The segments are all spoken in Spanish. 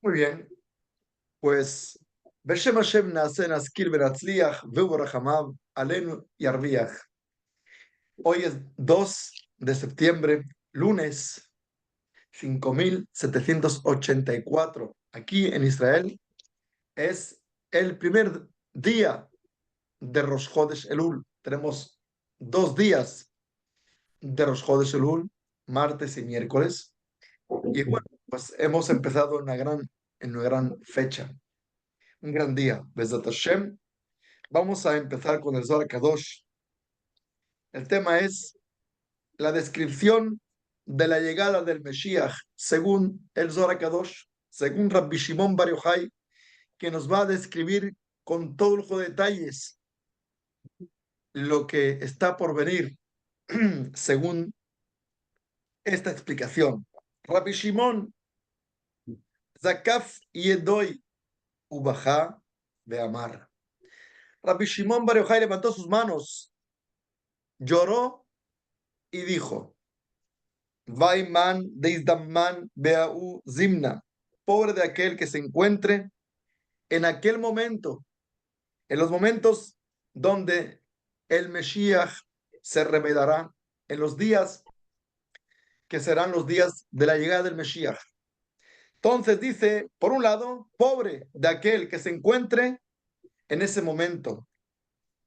Muy bien, pues Beshem Hashem Naaseh Naskir Benatzliach Ve'ubarachamav Alenu Yarviach. Hoy es 2 de septiembre, lunes 5784. Aquí en Israel es el primer día de Rosh Chodesh Elul. Tenemos 2 días de Rosh Chodesh Elul, martes y miércoles. Y bueno, pues hemos empezado en una gran fecha, un gran día. Besat Hashem. Vamos a empezar con el Zohar Kadosh. El tema es la descripción de la llegada del Mesías según el Zohar Kadosh, según Rabbi Shimon Bar Yochai, que nos va a describir con todo lujo de detalles lo que está por venir según esta explicación. Rabbi Shimon Zakaf Yedoy Ubaja de Amar. Rabbi Shimon Bar Yochai levantó sus manos, lloró y dijo: Vaiman deizdaman beau zimna. Pobre de aquel que se encuentre en aquel momento, en los momentos donde el Mesías se revelará, en los días que serán los días de la llegada del Mesías. Entonces dice, por un lado, pobre de aquel que se encuentre en ese momento.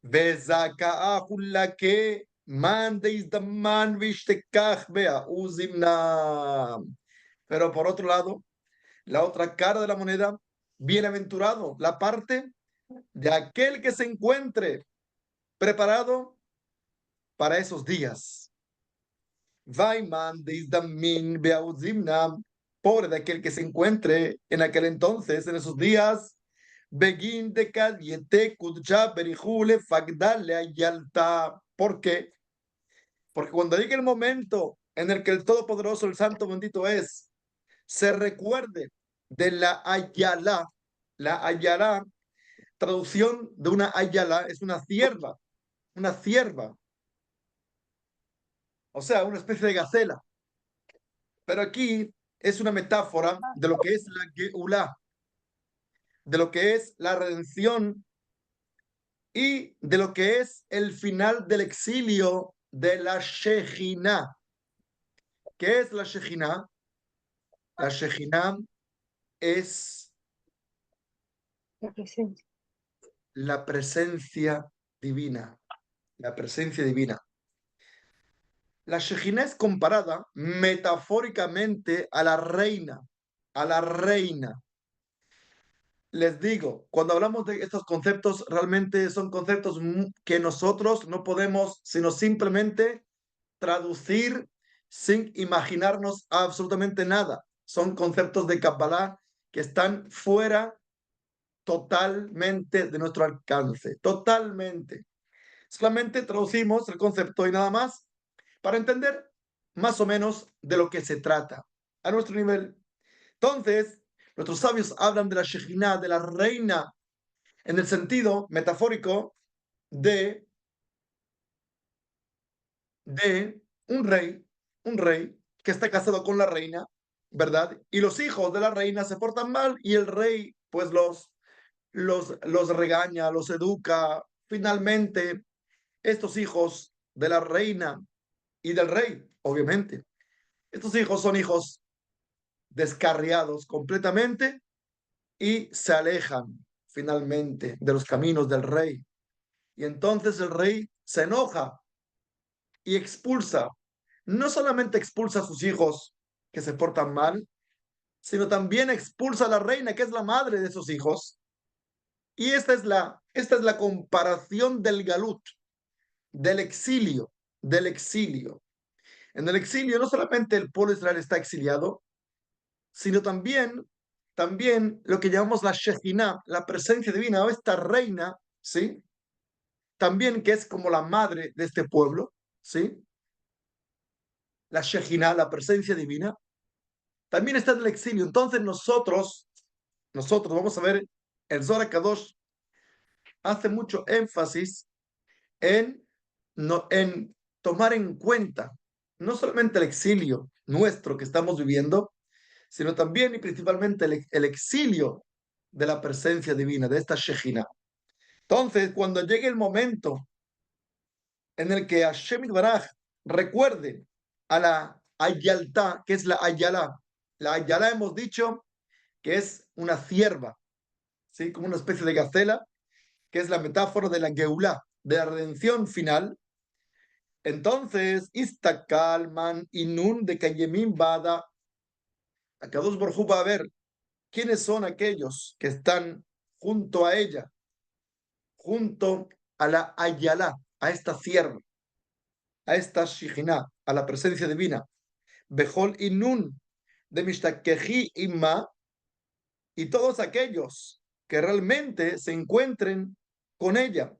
Que man deizdaman vishtekach beau zimna. Pero por otro lado, la otra cara de la moneda, bienaventurado, la parte de aquel que se encuentre preparado para esos días. Vaiman deizdamin beauzimna, pobre de aquel que se encuentre en aquel entonces, en esos días. Begin de Kadiete Kudja Berijule Fagdale Ayalta. ¿Por qué? Porque cuando llegue el momento en el que el Todopoderoso, el Santo bendito es, se recuerde de la Ayala, traducción de una Ayala es una cierva, o sea, una especie de gacela. Pero aquí es una metáfora de lo que es la Geulá, de lo que es la redención y de lo que es el final del exilio de la Shejinah. ¿Qué es la Shejinah? La Shejinah es La presencia. la presencia divina, la presencia divina. La Shejinah es comparada metafóricamente a la reina, a la reina. Les digo, cuando hablamos de estos conceptos, realmente son conceptos que nosotros no podemos, sino simplemente traducir sin imaginarnos absolutamente nada. Son conceptos de Kabbalah que están fuera totalmente de nuestro alcance, totalmente. Solamente traducimos el concepto y nada más para entender más o menos de lo que se trata a nuestro nivel. Entonces, nuestros sabios hablan de la Shejinah, de la reina, en el sentido metafórico de, de un rey que está casado con la reina, ¿verdad? Y los hijos de la reina se portan mal y el rey pues los regaña, los educa. Finalmente, estos hijos de la reina y del rey, obviamente, estos hijos son hijos descarriados completamente y se alejan finalmente de los caminos del rey. Y entonces el rey se enoja y expulsa, no solamente expulsa a sus hijos que se portan mal, sino también expulsa a la reina, que es la madre de esos hijos. Y esta es la comparación del galut, del exilio, del exilio. En el exilio no solamente el pueblo de Israel está exiliado, sino también lo que llamamos la Shejinah, la presencia divina, o esta reina, ¿sí? También que es como la madre de este pueblo, ¿sí? La Shejinah, la presencia divina, también está en el exilio. Entonces nosotros vamos a ver, el Zohar Kadosh hace mucho énfasis en, no, en tomar en cuenta no solamente el exilio nuestro que estamos viviendo, sino también y principalmente el exilio de la presencia divina, de esta Shejina. Entonces, cuando llegue el momento en el que Hashem Baraj recuerde a la Ayalta, que es la Ayala hemos dicho que es una cierva, ¿sí? Como una especie de gacela, que es la metáfora de la Geulah, de la redención final. Entonces, Istakalman Inun de Kayemim Bada, Akadosh Baruj Hu va a ver quiénes son aquellos que están junto a ella, junto a la Ayala, a esta cierva, a esta Shijina, a la presencia divina. Bejol Inun de Mishtakeji Imma, y todos aquellos que realmente se encuentren con ella.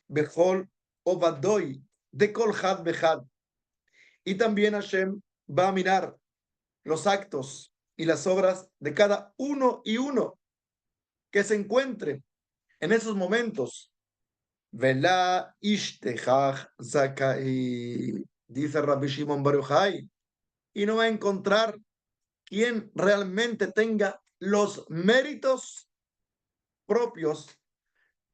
Bejol Obadoy de Kolhad Bejad. Y también Hashem va a mirar los actos y las obras de cada uno y uno que se encuentre en esos momentos. Vela ishtehach zakai, dice Rabbi Shimon Bar Yochai, y no va a encontrar quien realmente tenga los méritos propios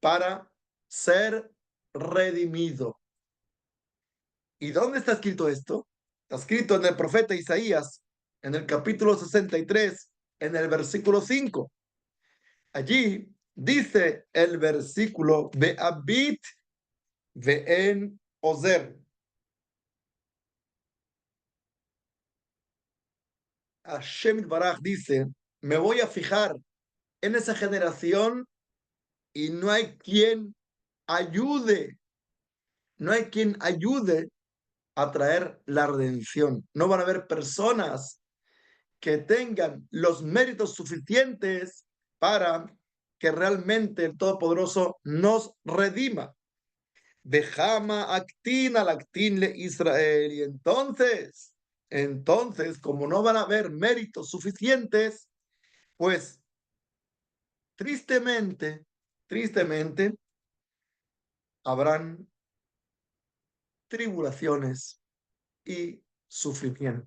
para ser redimido. ¿Y dónde está escrito esto? Está escrito en el profeta Isaías, en el capítulo 63, en el versículo 5. Allí dice el versículo Be'abit ve'en ozer. Hashem Baraj dice, me voy a fijar en esa generación y no hay quien ayude, no hay quien ayude a traer la redención. No van a haber personas que tengan los méritos suficientes para que realmente el Todopoderoso nos redima. Dejama actin al actin le Israel. Y entonces, como no van a haber méritos suficientes, pues tristemente, habrán tribulaciones y sufrimiento.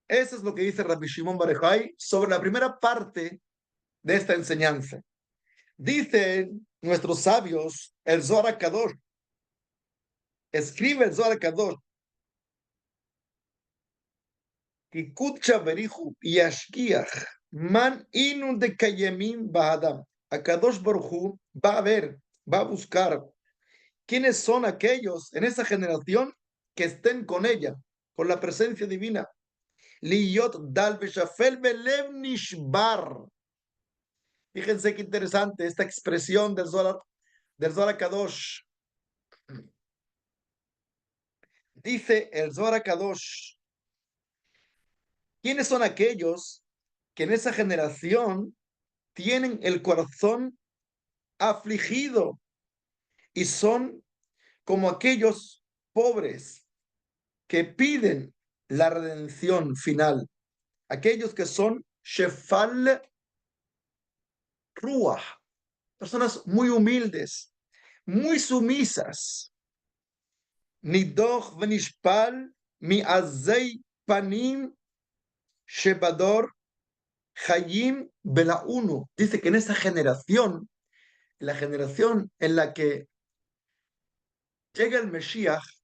Eso es lo que dice Rabbi Shimon Bar Yochai sobre la primera parte de esta enseñanza. Dicen nuestros sabios, el Zohar HaKadosh, escribe el Zohar HaKadosh, Kikutcha Berihu Yashkiach, Man Inun de Kayemim Bahadam. HaKadosh Baruch Hu va a ver, va a buscar quiénes son aquellos en esa generación que estén con ella, con la presencia divina. Liyot Dal Beshafel Belev Nishbar. Fíjense qué interesante esta expresión del Zohar Kadosh. Dice el Zohar Kadosh, ¿quiénes son aquellos que en esa generación tienen el corazón afligido y son como aquellos pobres que piden la redención final? Aquellos que son Shefal Ruach, personas muy humildes, muy sumisas. Nidoch venishpal mi azei panim shebador hayim belauno. Dice que en esa generación, la generación en la que llega el Mesías,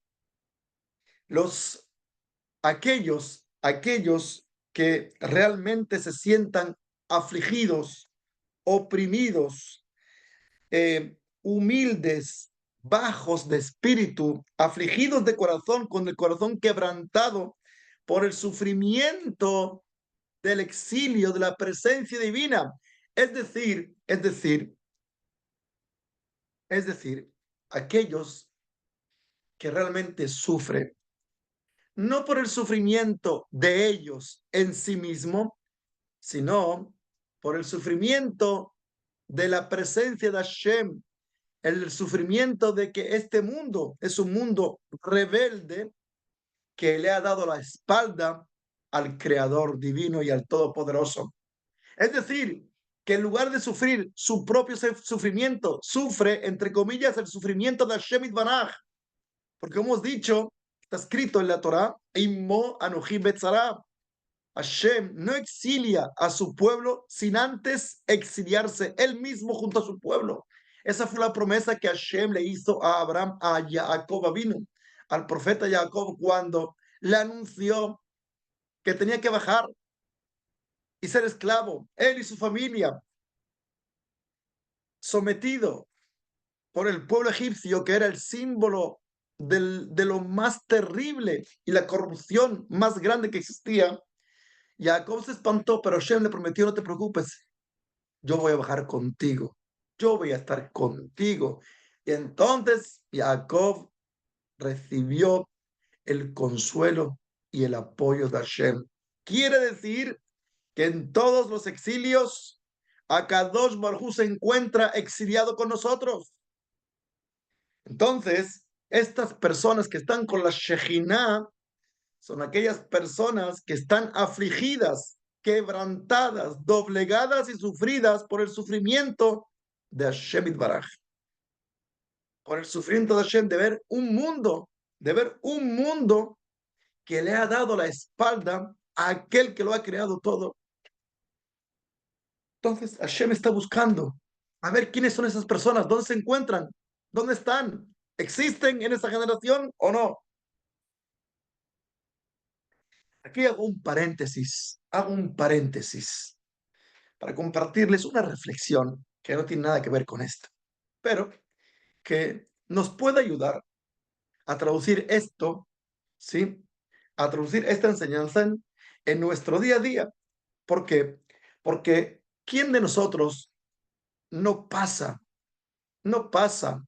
aquellos que realmente se sientan afligidos, oprimidos, humildes, bajos de espíritu, afligidos de corazón, con el corazón quebrantado por el sufrimiento del exilio, de la presencia divina. Es decir, aquellos que realmente sufren, no por el sufrimiento de ellos en sí mismo, sino por el sufrimiento de la presencia de Hashem, el sufrimiento de que este mundo es un mundo rebelde que le ha dado la espalda al Creador divino y al Todopoderoso. Es decir, que en lugar de sufrir su propio sufrimiento, sufre, entre comillas, el sufrimiento de Hashem Itbanach. Porque hemos dicho, está escrito en la Torah, Immo Anoji Betzara, Hashem no exilia a su pueblo sin antes exiliarse él mismo junto a su pueblo. Esa fue la promesa que Hashem le hizo a Abraham, a Jacob vino, al profeta Jacob, cuando le anunció que tenía que bajar y ser esclavo, él y su familia, sometido por el pueblo egipcio, que era el símbolo de lo más terrible y la corrupción más grande que existía. Jacob se espantó, pero Hashem le prometió: no te preocupes, yo voy a bajar contigo, yo voy a estar contigo. Y entonces Jacob recibió el consuelo y el apoyo de Hashem. Quiere decir que en todos los exilios, Akadosh Baruj Hu se encuentra exiliado con nosotros. Entonces, estas personas que están con la Shejinah son aquellas personas que están afligidas, quebrantadas, doblegadas y sufridas por el sufrimiento de Hashem Itbaraj, por el sufrimiento de Hashem, de ver un mundo que le ha dado la espalda a aquel que lo ha creado todo. Entonces Hashem está buscando a ver quiénes son esas personas, dónde se encuentran, dónde están, existen en esa generación o no. Aquí hago un paréntesis para compartirles una reflexión que no tiene nada que ver con esto, pero que nos puede ayudar a traducir esto, ¿sí? A traducir esta enseñanza en nuestro día a día. ¿Por qué? Porque ¿quién de nosotros no pasa, no pasa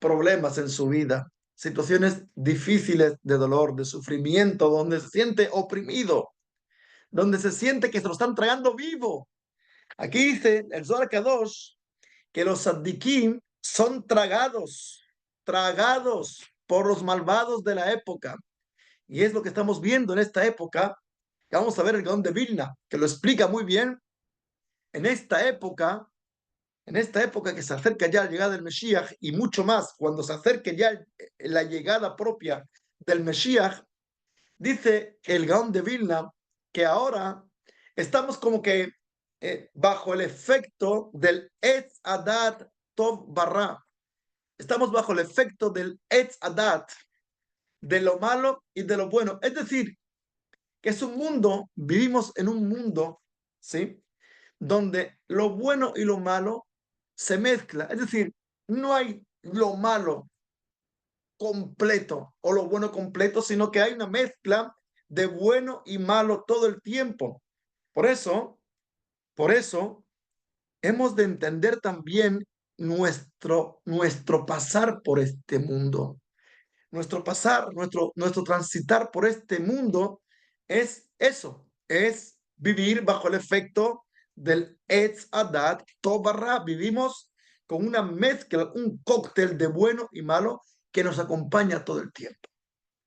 problemas en su vida, situaciones difíciles de dolor, de sufrimiento, donde se siente oprimido, donde se siente que se lo están tragando vivo? Aquí dice el Zohar Kadosh que los tzaddikim son tragados por los malvados de la época. Y es lo que estamos viendo en esta época. Vamos a ver el Gaón de Vilna, que lo explica muy bien. En esta época, en esta época que se acerca ya la llegada del Mesías, y mucho más cuando se acerque ya la llegada propia del Mesías, dice el Gaón de Vilna que ahora estamos como que bajo el efecto del Etz Adat Tov Barra. Estamos bajo el efecto del Etz Adat, de lo malo y de lo bueno. Es decir, que es un mundo, vivimos en un mundo, ¿sí? Donde lo bueno y lo malo se mezcla. Es decir, no hay lo malo completo o lo bueno completo, sino que hay una mezcla de bueno y malo todo el tiempo. Por eso, por eso, hemos de entender también nuestro pasar por este mundo. Nuestro pasar, nuestro transitar por este mundo es eso, es vivir bajo el efecto del Etz Adat Tobarra. Vivimos con una mezcla, un cóctel de bueno y malo que nos acompaña todo el tiempo.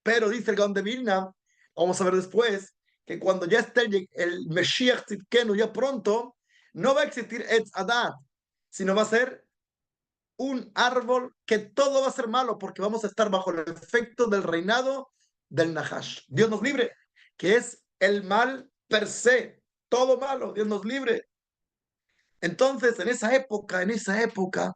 Pero dice el Gaón de Vilna, vamos a ver después, que cuando ya esté el Mesías Tzidkenu ya pronto, no va a existir Etz Adat, sino va a ser un árbol que todo va a ser malo porque vamos a estar bajo el efecto del reinado del Nahash. Dios nos libre, que es el mal per se, todo malo, Dios nos libre. Entonces, en esa época,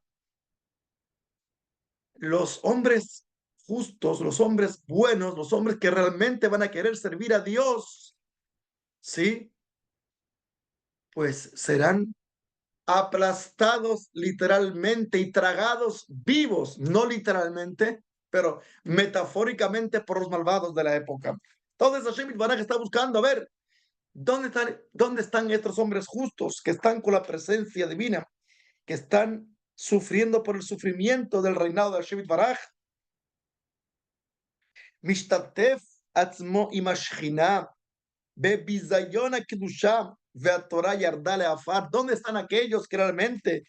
los hombres justos, los hombres buenos, los hombres que realmente van a querer servir a Dios, ¿sí? Pues serán aplastados literalmente y tragados vivos, no literalmente, pero metafóricamente por los malvados de la época. Entonces Hashem Baraj está buscando a ver dónde están estos hombres justos que están con la presencia divina, que están sufriendo por el sufrimiento del reinado de Hashem Baraj. Mishtatef atzmo imashchina bebizayon kedusha veatorah yardale afar. ¿Dónde están aquellos que realmente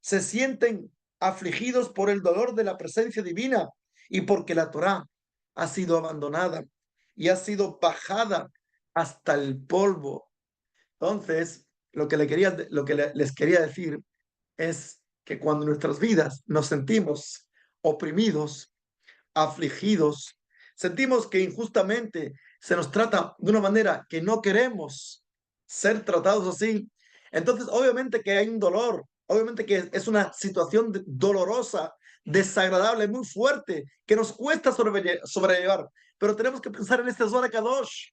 se sienten afligidos por el dolor de la presencia divina y porque la Torah ha sido abandonada y ha sido bajada hasta el polvo? Entonces, lo que les quería decir es que cuando en nuestras vidas nos sentimos oprimidos, afligidos, sentimos que injustamente se nos trata de una manera que no queremos ser tratados así, entonces obviamente que hay un dolor, obviamente que es una situación dolorosa, desagradable, muy fuerte, que nos cuesta sobrellevar, pero tenemos que pensar en este Zohar Kadosh,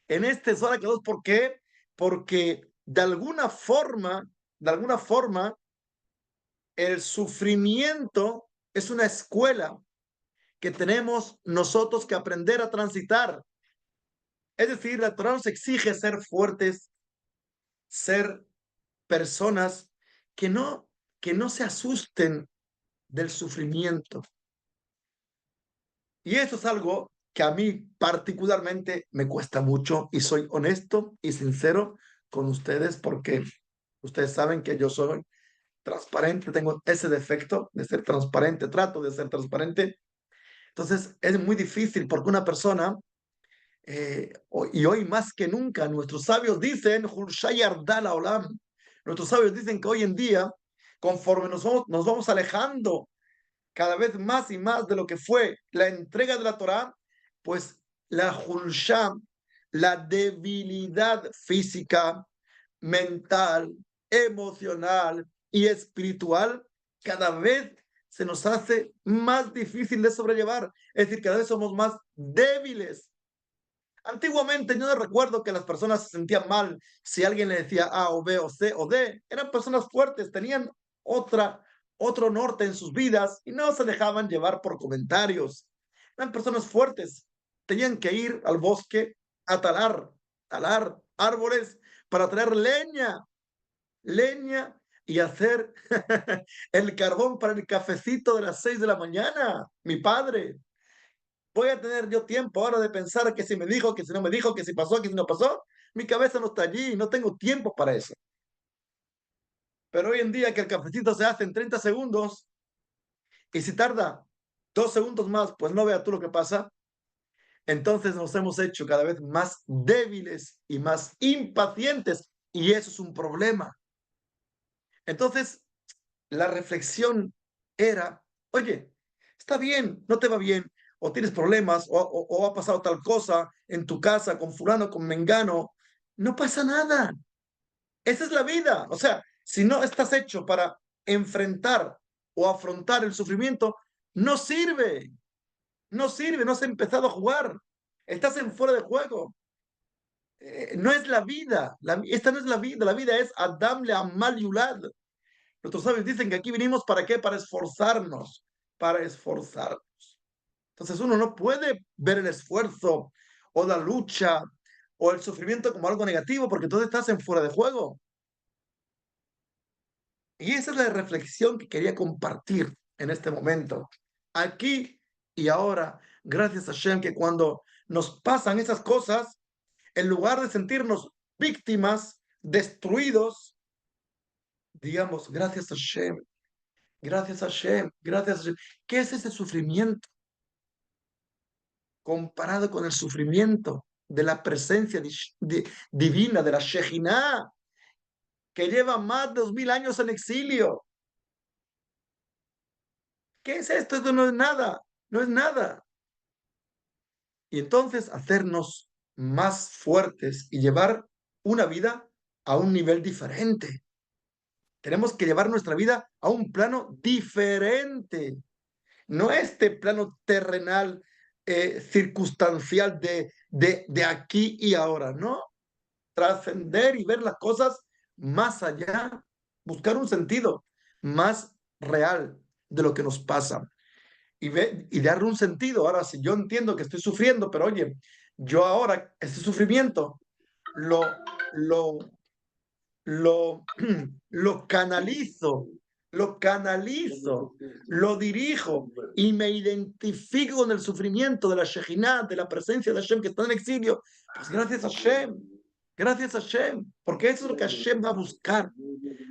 en este Zohar Kadosh, ¿por qué? Porque de alguna forma, el sufrimiento es una escuela que tenemos nosotros que aprender a transitar. Es decir, la Torah nos exige ser fuertes, ser personas que no, que no se asusten del sufrimiento. Y eso es algo que a mí particularmente me cuesta mucho y soy honesto y sincero con ustedes porque ustedes saben que yo soy transparente, tengo ese defecto de ser transparente, trato de ser transparente. Entonces es muy difícil porque una persona, y hoy más que nunca, nuestros sabios dicen, "Hulshai Ardala Olam", nuestros sabios dicen que hoy en día, conforme nos vamos alejando cada vez más y más de lo que fue la entrega de la Torá, pues la Hulshá, la debilidad física, mental, emocional y espiritual, cada vez se nos hace más difícil de sobrellevar. Es decir, cada vez somos más débiles. Antiguamente yo no recuerdo que las personas se sentían mal si alguien le decía A o B o C o D. Eran personas fuertes, tenían otra, otro norte en sus vidas y no se dejaban llevar por comentarios. Eran personas fuertes. Tenían que ir al bosque a talar árboles para traer leña y hacer el carbón para el cafecito de las 6 de la mañana. Mi padre, voy a tener yo tiempo ahora de pensar que si me dijo, que si no me dijo, que si pasó, que si no pasó. Mi cabeza no está allí, no tengo tiempo para eso. Pero hoy en día que el cafecito se hace en 30 segundos y si tarda 2 segundos más, pues no vea tú lo que pasa. Entonces nos hemos hecho cada vez más débiles y más impacientes y eso es un problema. Entonces la reflexión era, oye, está bien, no te va bien, o tienes problemas, o ha pasado tal cosa en tu casa con fulano, con mengano, no pasa nada. Esa es la vida. O sea, si no estás hecho para enfrentar o afrontar el sufrimiento, no sirve, no sirve, no has empezado a jugar, estás en fuera de juego. No es la vida, esta no es la vida es Adam le Amal Yulad. Nuestros sabios dicen que aquí vinimos para qué, para esforzarnos, para esforzarnos. Entonces uno no puede ver el esfuerzo o la lucha o el sufrimiento como algo negativo porque tú estás en fuera de juego. Y esa es la reflexión que quería compartir en este momento. Aquí y ahora, gracias a Shem, que cuando nos pasan esas cosas, en lugar de sentirnos víctimas, destruidos, digamos, gracias a Shem, gracias a Shem, gracias a Shem. ¿Qué es ese sufrimiento comparado con el sufrimiento de la presencia divina de la Shejinah, que lleva más de 2000 años en exilio? ¿Qué es esto? Esto no es nada, no es nada. Y entonces hacernos más fuertes y llevar una vida a un nivel diferente. Tenemos que llevar nuestra vida a un plano diferente, no este plano terrenal, circunstancial de aquí y ahora, ¿no? Trascender y ver las cosas más allá, buscar un sentido más real de lo que nos pasa y darle un sentido. Ahora, si yo entiendo que estoy sufriendo, pero oye, yo ahora ese sufrimiento lo, lo, lo, lo canalizo, lo dirijo y me identifico con el sufrimiento de la Shejinah, de la presencia de Hashem que está en exilio, pues gracias a Hashem, porque eso es lo que Hashem va a buscar.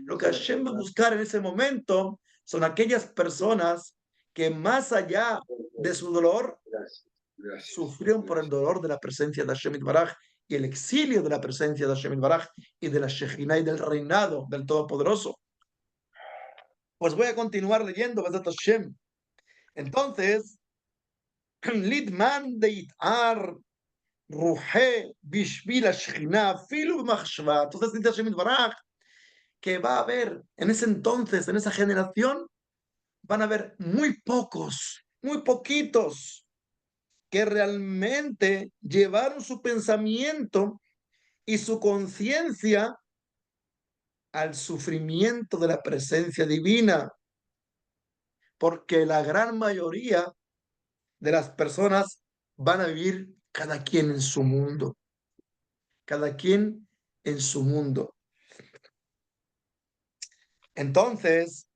Lo que Hashem va a buscar en ese momento son aquellas personas que más allá de su dolor, sufrieron por el dolor de la presencia de Hashem Baraj y el exilio de la presencia de Hashem Baraj y de la Shejinah y del reinado del Todopoderoso. Pues voy a continuar leyendo Besat Hashem. Entonces, Lidman de Itar, Ruhe Bishvil Ashchina Filu Machshva. Entonces dice Hashem Baraj que va a haber en ese entonces, en esa generación, van a haber muy pocos, muy poquitos que realmente llevaron su pensamiento y su conciencia al sufrimiento de la presencia divina, porque la gran mayoría de las personas van a vivir cada quien en su mundo, cada quien en su mundo. Entonces,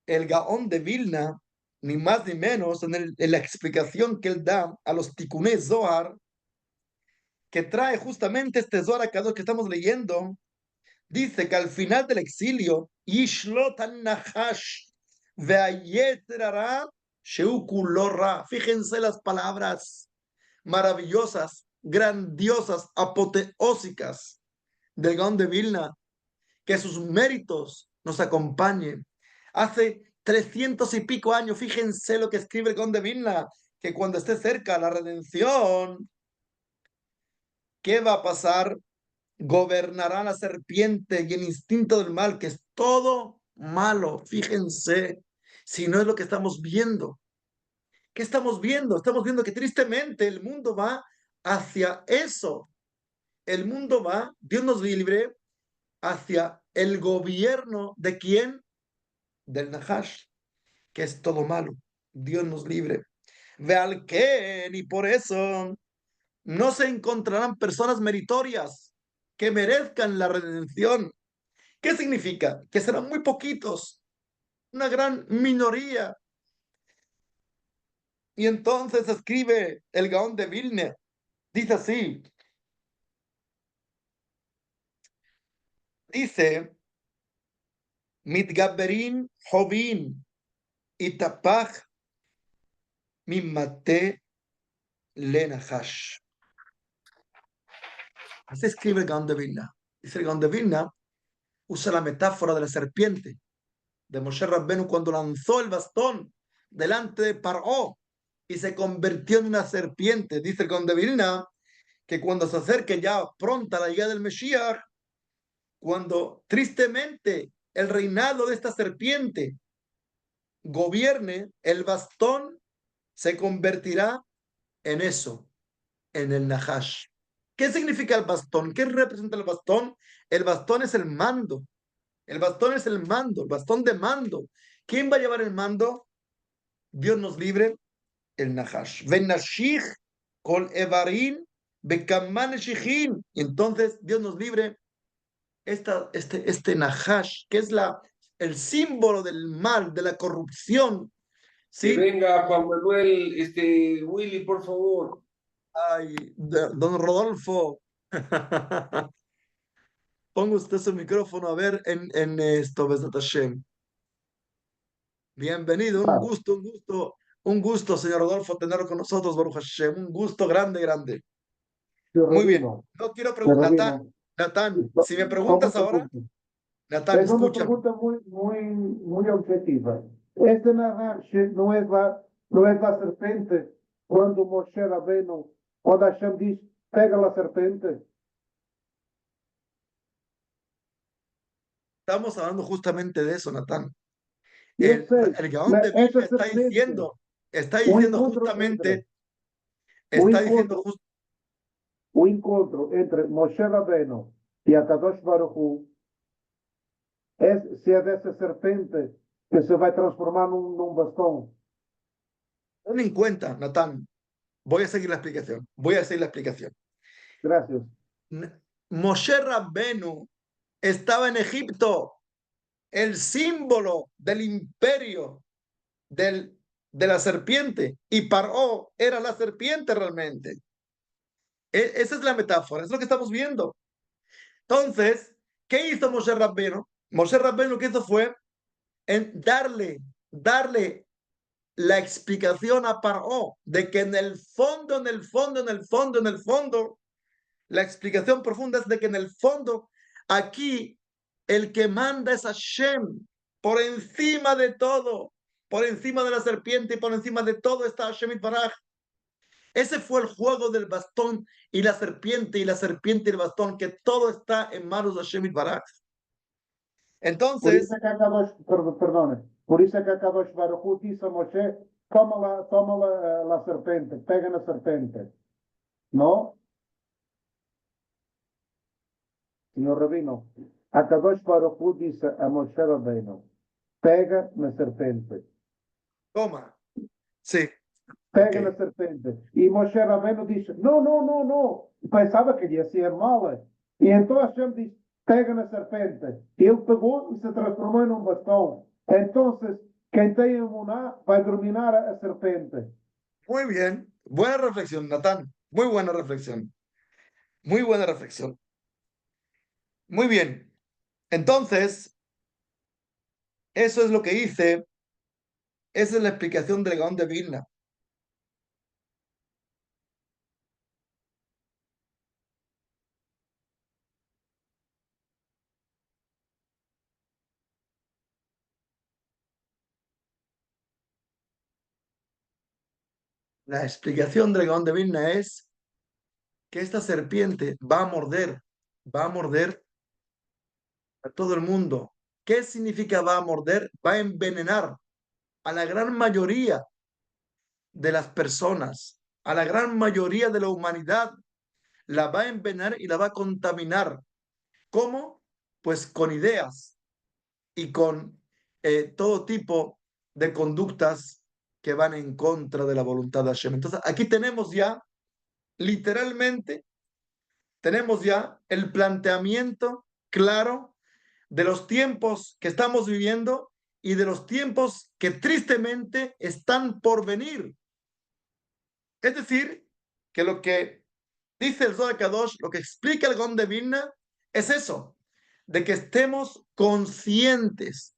el Gaón de Vilna, ni más ni menos, en la explicación que él da a los Tikkuné Zohar, que trae justamente este Zohar Kadosh que estamos leyendo, dice que al final del exilio, Yishlot al-Nahash ve'ayetrara sheukulorra. Fíjense las palabras maravillosas, grandiosas, apoteósicas del Gaón de Vilna, que sus méritos nos acompañen. Hace 300 y pico años, fíjense lo que escribe el Gaón de Vilna, que cuando esté cerca la redención, ¿qué va a pasar? Gobernará la serpiente y el instinto del mal, que es todo malo. Fíjense, si no es lo que estamos viendo. ¿Qué estamos viendo? Estamos viendo que tristemente el mundo va hacia eso. El mundo va, Dios nos libre, hacia el gobierno de quién? Del Nahash, que es todo malo. Dios nos libre. Ve al que, y por eso no se encontrarán personas meritorias que merezcan la redención. ¿Qué significa? Que serán muy poquitos, una gran minoría. Y entonces escribe el Gaón de Vilna, dice así, dice, Mitgaberin Jovin Itapach Mimate Lenahash. Así escribe el Gaón de Vilna. Dice el Gaón de Vilna, usa la metáfora de la serpiente de Moshe Rabbenu cuando lanzó el bastón delante de Paró y se convirtió en una serpiente. Dice el Gaón de Vilna que cuando se acerque ya pronta la llegada del Mesías, cuando tristemente el reinado de esta serpiente gobierne, el bastón se convertirá en eso, en el Nahash. ¿Qué significa el bastón? ¿Qué representa el bastón? El bastón es el mando. El bastón es el mando, el bastón de mando. ¿Quién va a llevar el mando? Dios nos libre, el Nahash. Ven Nashich kol evarin bekaman shichin. Y entonces Dios nos libre este Nahash, que es el símbolo del mal, de la corrupción, Que ¿sí? venga Juan Manuel, Willy, por favor. Ay, don Rodolfo, ponga usted su micrófono a ver en esto, Besat Hashem. Bienvenido, Claro, un gusto, señor Rodolfo, tenerlo con nosotros, Baruch Hashem, un gusto grande, grande. yo Muy bien, Rabino, no quiero yo preguntar, Rabino, Natán, si me só uma preguntas ahora, pergunta. Natán, Es una escúchame. pregunta muy objetiva. Este Nahash no es la serpiente cuando Moshe Rabbeinu, cuando Hashem dice, pega la serpiente. Estamos hablando justamente de eso, Natán. Yo sé, El Gaón de esa Vilna serpiente, está o diciendo encontro entre, justamente, o está diciendo encontro, o encontro entre Moshe Rabbeinu y Akadosh Baruch Hu, se é dessa serpente que se vai transformar num bastão. ten en cuenta, Natán, voy a seguir la explicación, voy a seguir la explicación. Gracias. Moshe Rabbenu estaba en Egipto, el símbolo del imperio de la serpiente, y Paró era la serpiente realmente. Esa es la metáfora, es lo que estamos viendo. Entonces, ¿qué hizo Moshe Rabbenu? Moshe Rabbenu lo que hizo fue darle la explicación a Paró de que en el fondo, la explicación profunda es de que en el fondo, aquí, el que manda es Hashem, por encima de todo, por encima de la serpiente y por encima de todo está Hashem Itbaraj. Ese fue el juego del bastón y la serpiente y el bastón, que todo está en manos de Hashem Baraj. Por isso Entonces, é que a Kadosh, perdone, por isso é que a Kadosh Baruch Hu disse a Moshe, toma la serpente, pega na serpente. ¿No? Senhor Rabino, a Kadosh Baruch Hu disse a Moshe Rabbeinu, pega na serpente. toma. Sí. Pega Ok. na serpente. E Moshe Rabbeinu disse, não. Pensava que lhe ia ser mal. E então Hashem disse, pega na serpente. Ele pegou e se transformou num bastão. Então, quem tem emuná vai dominar a serpente. Muy bien. Buena reflexión, Natán. Muy buena reflexión. Muy buena reflexión. Muy bien. Entonces, eso es lo que hice. Esa es la explicación del Gaón de Vilna. La explicación del Gaón de Vilna es que esta serpiente va a morder a todo el mundo. ¿Qué significa va a morder? Va a envenenar a la gran mayoría de las personas, a la gran mayoría de la humanidad. La va a envenenar y la va a contaminar. ¿Cómo? Pues con ideas y con todo tipo de conductas que van en contra de la voluntad de Hashem. Entonces, aquí tenemos ya, literalmente, tenemos ya el planteamiento claro de los tiempos que estamos viviendo y de los tiempos que tristemente están por venir. Es decir, que lo que dice el Zohar Kadosh, lo que explica el Gaón de Vilna, es eso, de que estemos conscientes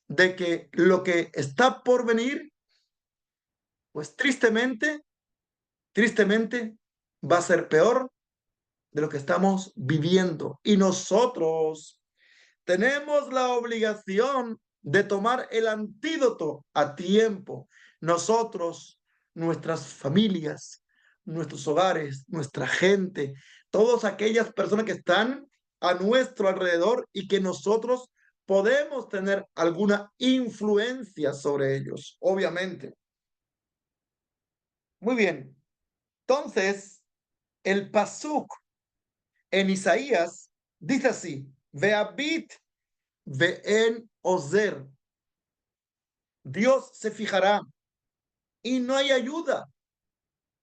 de que lo que está por venir, pues tristemente, va a ser peor de lo que estamos viviendo. Y nosotros tenemos la obligación de tomar el antídoto a tiempo. Nosotros, nuestras familias, nuestros hogares, nuestra gente, todas aquellas personas que están a nuestro alrededor y que nosotros podemos tener alguna influencia sobre ellos, obviamente. Muy bien. Entonces, el pasuk en Isaías dice así: Veabit ve'en ozer. Dios se fijará y no hay ayuda,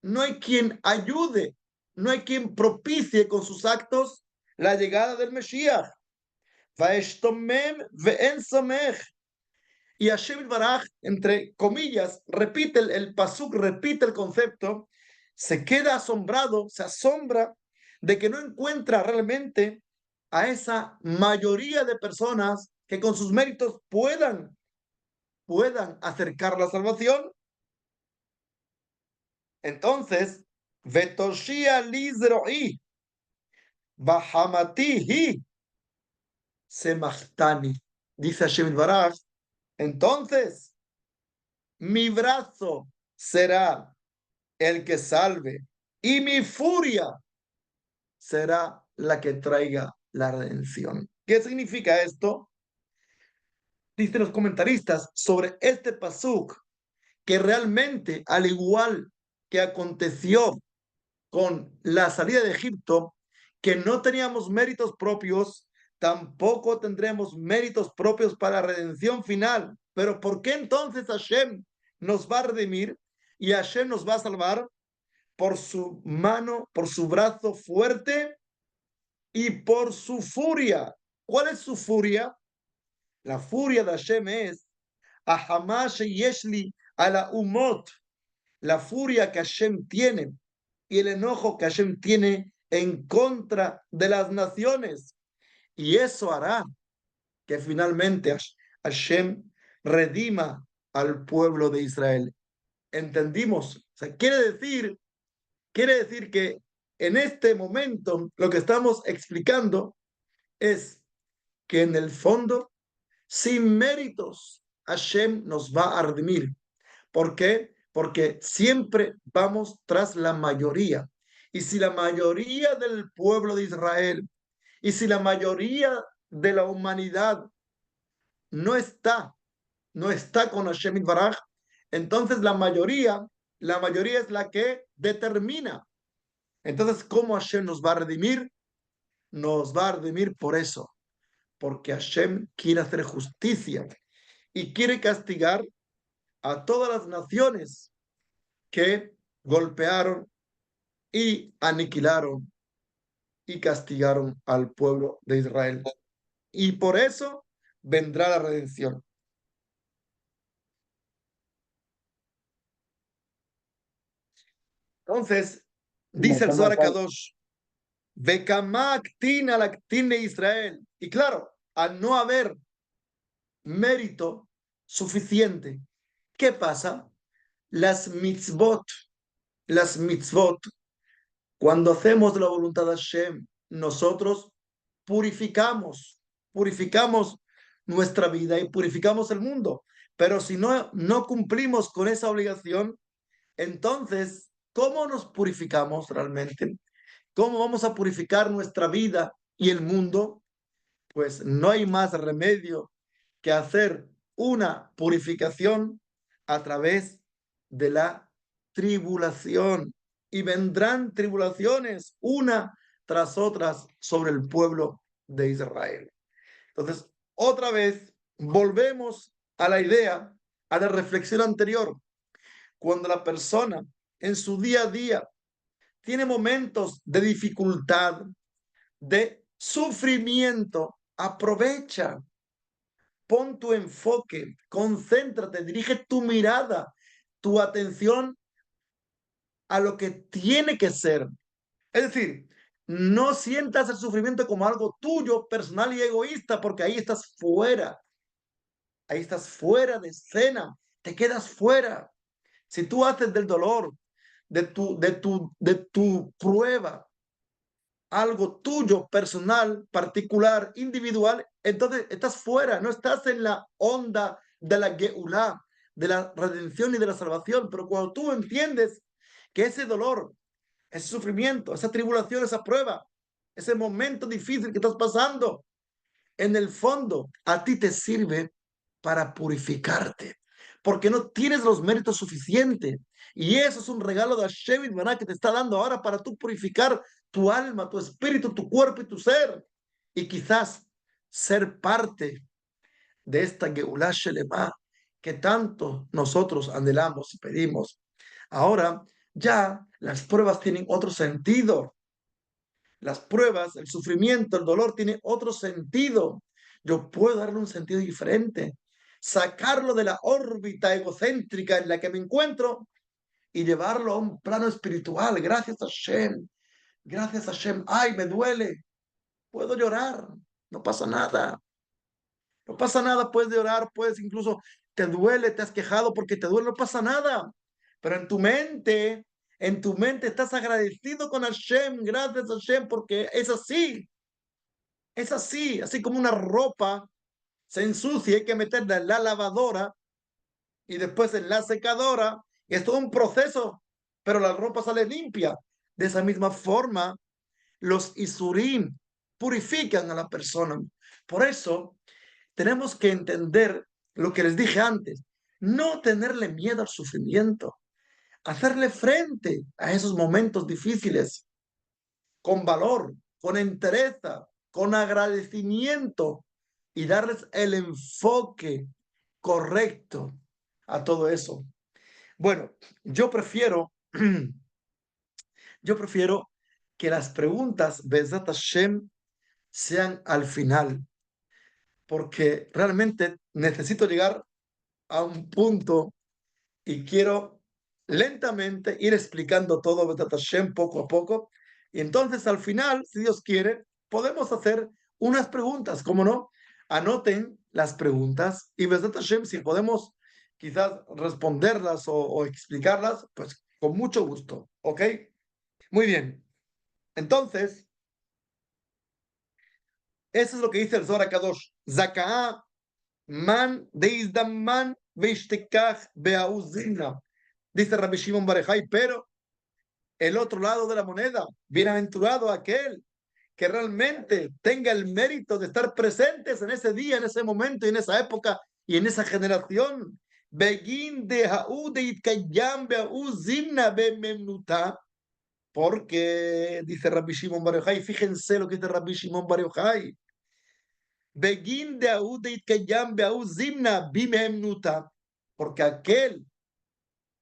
no hay quien ayude, no hay quien propicie con sus actos la llegada del Mesías. Vaeshtomem ve'en somech. Y Hashem Baraj, entre comillas, repite el pasuk, repite el concepto, se queda asombrado, se asombra de que no encuentra realmente a esa mayoría de personas que con sus méritos puedan acercar la salvación. Entonces, Vetoshia Lizroi, Bahamatihi, Semachtani, dice Hashem Baraj, entonces mi brazo será el que salve y mi furia será la que traiga la redención. ¿Qué significa esto? Dicen los comentaristas sobre este pasuk que realmente, al igual que aconteció con la salida de Egipto, que no teníamos méritos propios, tampoco tendremos méritos propios para la redención final. Pero ¿por qué entonces Hashem nos va a redimir y Hashem nos va a salvar? Por su mano, por su brazo fuerte y por su furia. ¿Cuál es su furia? La furia de Hashem es Ahamash Yeshli a la Umot, la furia que Hashem tiene y el enojo que Hashem tiene en contra de las naciones. Y eso hará que finalmente Hashem redima al pueblo de Israel. ¿Entendimos? O sea, quiere decir que en este momento lo que estamos explicando es que en el fondo, sin méritos, Hashem nos va a redimir. ¿Por qué? porque siempre vamos tras la mayoría. Y si la mayoría del pueblo de Israel, y si la mayoría de la humanidad no está, no está con Hashem Baraj, entonces la mayoría es la que determina. Entonces, ¿cómo Hashem nos va a redimir? Nos va a redimir por eso, porque Hashem quiere hacer justicia y quiere castigar a todas las naciones que golpearon y aniquilaron y castigaron al pueblo de Israel. Y por eso vendrá la redención. Entonces, dice el Zohar Kadosh, Vekamaktin alaktin de Israel. Y claro, al no haber mérito suficiente, ¿qué pasa? Las mitzvot, las mitzvot, cuando hacemos la voluntad de Hashem, nosotros purificamos nuestra vida y purificamos el mundo. Pero si no cumplimos con esa obligación, entonces, ¿cómo nos purificamos realmente? ¿Cómo vamos a purificar nuestra vida y el mundo? Pues no hay más remedio que hacer una purificación a través de la tribulación. Y vendrán tribulaciones una tras otras sobre el pueblo de Israel. Entonces, otra vez, volvemos a la idea, a la reflexión anterior. Cuando la persona en su día a día tiene momentos de dificultad, de sufrimiento, aprovecha, pon tu enfoque, concéntrate, dirige tu mirada, tu atención a lo que tiene que ser. Es decir, no sientas el sufrimiento como algo tuyo, personal y egoísta, porque ahí estás fuera de escena, te quedas fuera. Si tú haces del dolor, de tu prueba, algo tuyo, personal, particular, individual, entonces estás fuera, no estás en la onda de la Geulá, de la redención y de la salvación. Pero cuando tú entiendes que ese dolor, ese sufrimiento, esa tribulación, esa prueba, ese momento difícil que estás pasando, en el fondo a ti te sirve para purificarte, porque no tienes los méritos suficientes. Y eso es un regalo de Hashem Yitbaraj que te está dando ahora para tú purificar tu alma, tu espíritu, tu cuerpo y tu ser. Y quizás ser parte de esta Geulah Shelema que tanto nosotros anhelamos y pedimos. Ahora ya las pruebas tienen otro sentido. Las pruebas, el sufrimiento, el dolor tiene otro sentido. Yo puedo darle un sentido diferente, sacarlo de la órbita egocéntrica en la que me encuentro y llevarlo a un plano espiritual. Gracias a Hashem, gracias a Hashem. Ay, me duele, puedo llorar, no pasa nada. No pasa nada, puedes llorar, puedes incluso, te duele, te has quejado porque te duele, no pasa nada. Pero en tu mente estás agradecido con Hashem, gracias a Hashem, porque es así como una ropa se ensucia, hay que meterla en la lavadora y después en la secadora, y es todo un proceso, pero la ropa sale limpia. De esa misma forma, los isurim purifican a la persona. Por eso, tenemos que entender lo que les dije antes, no tenerle miedo al sufrimiento, hacerle frente a esos momentos difíciles con valor, con entereza, con agradecimiento y darles el enfoque correcto a todo eso. Bueno, yo prefiero, yo prefiero que las preguntas Bezat Hashem sean al final, porque realmente necesito llegar a un punto y quiero lentamente ir explicando todo Bezat Hashem poco a poco. Y entonces al final, si Dios quiere, podemos hacer unas preguntas, ¿cómo no? Anoten las preguntas y Bezat Hashem, si podemos quizás responderlas o explicarlas, pues con mucho gusto, ¿ok? Muy bien. Entonces, eso es lo que dice el Zohar Kadosh. Zaka'a man deizdaman veishtekach beauzina. Dice Rabbi Shimon Bar Yochai, pero el otro lado de la moneda, bienaventurado aquel que realmente tenga el mérito de estar presentes en ese día, en ese momento y en esa época y en esa generación. Begin de Haú de Itkayam Behaú Zimna Bememnuta. Porque dice Rabbi Shimon Bar Yochai, fíjense lo que dice Rabbi Shimon Bar Yochai. Begin de Haú de Itkayam Behaú Zimna Bememnuta. Porque aquel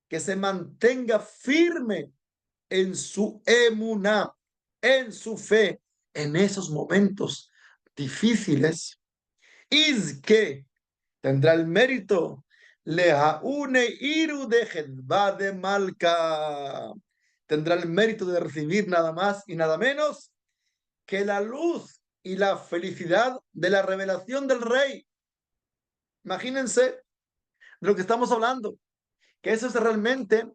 que se mantenga firme en su emuná, en su fe, en esos momentos difíciles, y que tendrá el mérito, lehaune iru de Jedba de Malca, tendrá el mérito de recibir nada más y nada menos que la luz y la felicidad de la revelación del rey. Imagínense de lo que estamos hablando, que eso es realmente,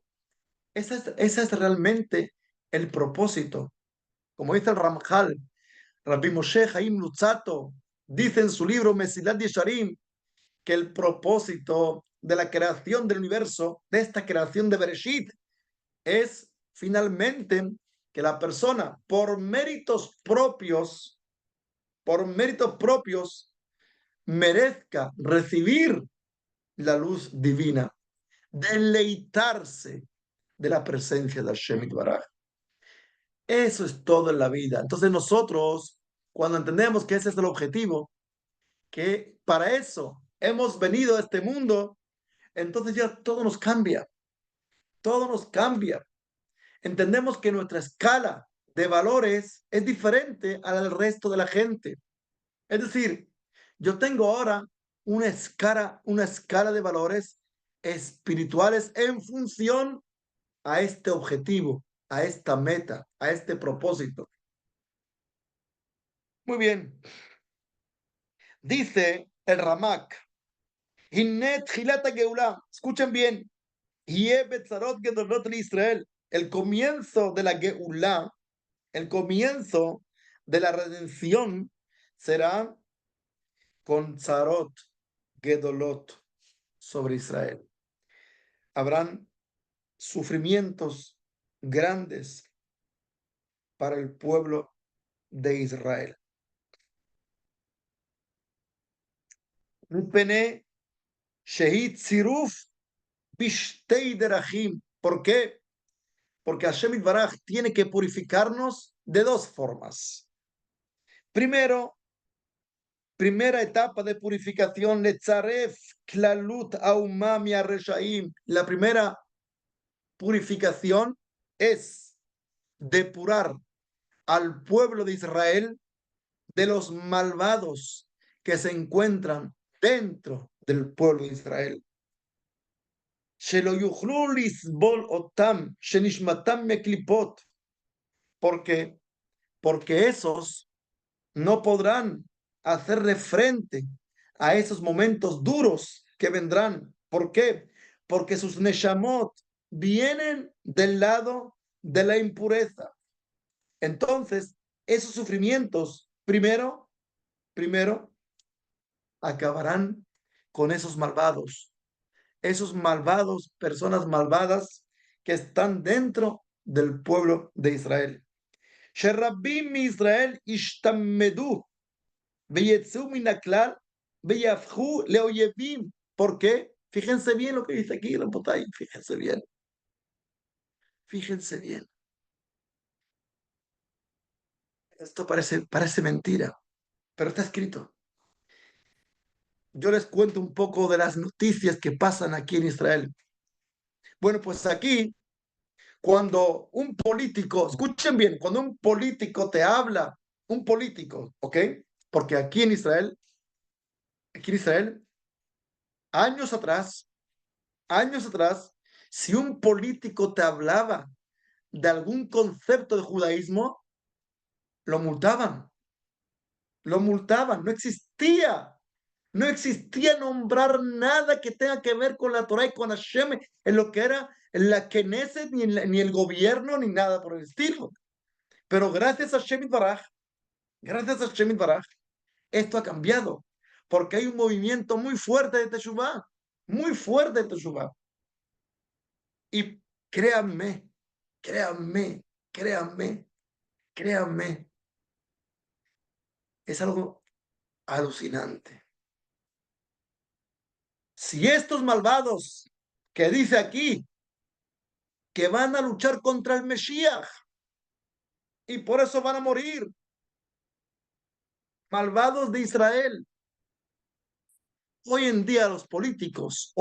ese es realmente el propósito. Como dice el Ramjal, Rabbi Moshe Haim Luzzatto dice en su libro Mesilat Yesharim que el propósito de la creación del universo, de esta creación de Bereshit, es finalmente que la persona, por méritos propios, merezca recibir la luz divina, deleitarse de la presencia de Hashem Yitbaraj. Eso es todo en la vida. Entonces nosotros, cuando entendemos que ese es el objetivo, que para eso hemos venido a este mundo, entonces ya todo nos cambia, todo nos cambia. Entendemos que nuestra escala de valores es diferente a la del resto de la gente. Es decir, yo tengo ahora una escala de valores espirituales en función a este objetivo, a esta meta, a este propósito. Muy bien. Dice el Ramak, Hinnet Gilata Geulah, escuchen bien, Israel, el comienzo de la Geulah, el comienzo de la redención será con Tzarot Gedolot sobre Israel. Habrán sufrimientos grandes para el pueblo de Israel. Pene Shehit Siruf Bishtei Derachim. ¿Por qué? Porque Hashem Yitbaraj tiene que purificarnos de dos formas. Primero, primera etapa de purificación, Netzaref Klalut Aumami Reshaim. La primera purificación es depurar al pueblo de Israel de los malvados que se encuentran dentro del pueblo de Israel. Porque esos no podrán hacerle frente a esos momentos duros que vendrán. ¿Por qué? Porque sus neshamot vienen del lado de la impureza. Entonces, esos sufrimientos, primero, acabarán con esos malvados, personas malvadas que están dentro del pueblo de Israel. Sherabim Israel ishtammedu veyetzu minaklal veyafhu leoyevim. ¿Por qué? Fíjense bien lo que dice aquí, Rabotai. Fíjense bien. Fíjense bien. Esto parece mentira, pero está escrito. Yo les cuento un poco de las noticias que pasan aquí en Israel. Bueno, pues aquí, cuando un político, escuchen bien, cuando un político te habla, un político, ¿ok? Porque aquí en Israel, años atrás, si un político te hablaba de algún concepto de judaísmo, lo multaban, no existía nombrar nada que tenga que ver con la Torah y con Hashem, en lo que era la Knesset, ni el gobierno, ni nada por el estilo. Pero gracias a Hashem Baraj, esto ha cambiado, porque hay un movimiento muy fuerte de Teshuvah, muy fuerte de Teshuvah. Y créanme, créanme, créanme, créanme, es algo alucinante. Si estos malvados que dice aquí que van a luchar contra el Mesías y por eso van a morir, malvados de Israel, hoy en día los políticos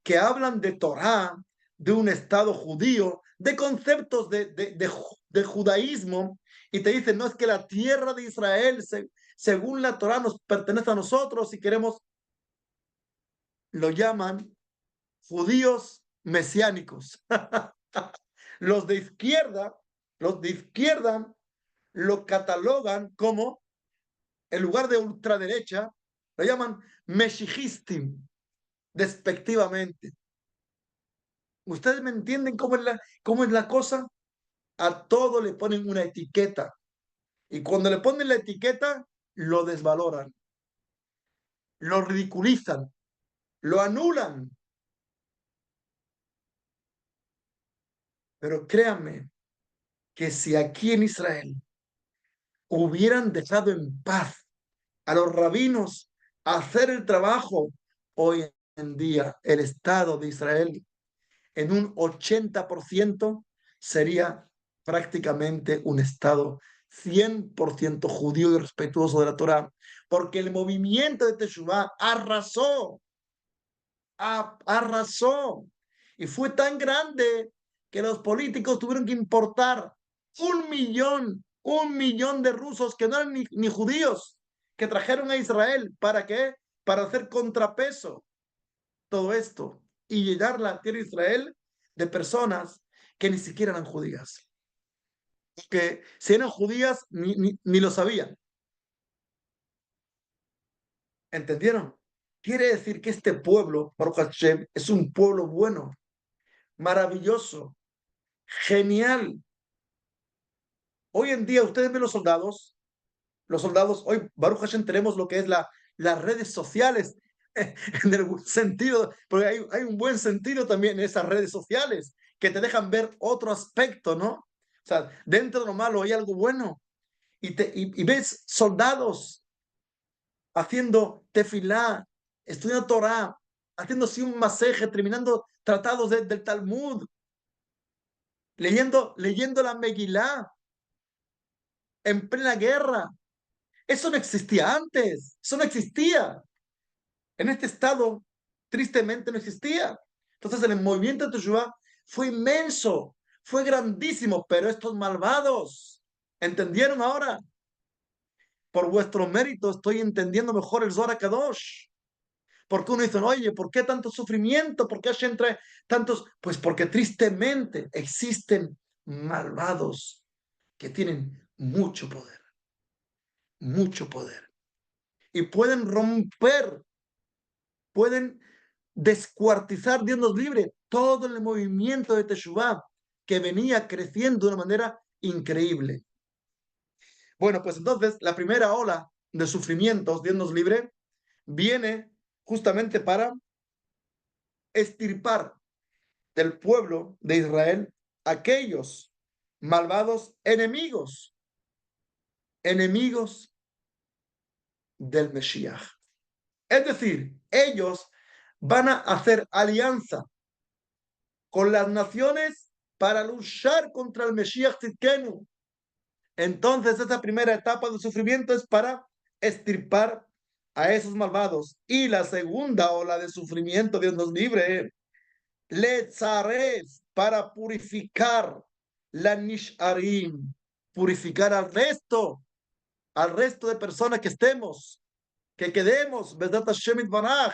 que hablan de Torá, de un Estado judío, de conceptos de judaísmo, y te dicen, no es que la tierra de Israel, según la Torá, nos pertenece a nosotros y queremos, lo llaman judíos mesiánicos. Los de izquierda, los de izquierda lo catalogan como, en lugar de ultraderecha, lo llaman meshijistim, despectivamente. ¿Ustedes me entienden cómo es la cosa? A todo le ponen una etiqueta. Y cuando le ponen la etiqueta, lo desvaloran, lo ridiculizan, lo anulan. Pero créanme que si aquí en Israel hubieran dejado en paz a los rabinos hacer el trabajo, hoy en día el Estado de Israel en un 80% sería prácticamente un Estado 100% judío y respetuoso de la Torá, porque el movimiento de Teshuvá arrasó, y fue tan grande que los políticos tuvieron que importar 1 millón de rusos que no eran ni judíos, que trajeron a Israel. ¿Para qué? Para hacer contrapeso todo esto y llenar la tierra de Israel de personas que ni siquiera eran judías. Que si eran judías ni lo sabían. ¿Entendieron? Quiere decir que este pueblo, Baruch Hashem, es un pueblo bueno, maravilloso, genial. Hoy en día, ustedes ven los soldados, hoy, Baruch Hashem, tenemos lo que es las redes sociales, en el sentido, porque hay un buen sentido también en esas redes sociales, que te dejan ver otro aspecto, ¿no? O sea, dentro de lo malo hay algo bueno. Y ves soldados haciendo tefilá, estudiando Torah, haciendo así un masaje, terminando tratados del Talmud, leyendo la Megilá en plena guerra. Eso no existía antes, eso no existía. En este estado, tristemente, no existía. Entonces, el movimiento de Teshuvá fue inmenso, fue grandísimo, pero estos malvados, ¿entendieron ahora? Por vuestro mérito estoy entendiendo mejor el Zohar Kadosh. Porque uno dice, oye, ¿por qué tanto sufrimiento? ¿Por qué entre tantos? Pues porque tristemente existen malvados que tienen mucho poder. Y pueden romper, pueden descuartizar, Dios nos libre, todo el movimiento de Teshuvá que venía creciendo de una manera increíble. Bueno, pues entonces la primera ola de sufrimientos, Dios nos libre, viene justamente para extirpar del pueblo de Israel aquellos malvados enemigos del Mesías. Es decir, ellos van a hacer alianza con las naciones para luchar contra el Mesías Tzidkenu. Entonces, esa primera etapa de sufrimiento es para extirpar a esos malvados. Y la segunda ola de sufrimiento, Dios nos libre, Letzares, para purificar la Nisharim, purificar al resto de personas que estemos, que quedemos, Besdat Hashem Itbaraj.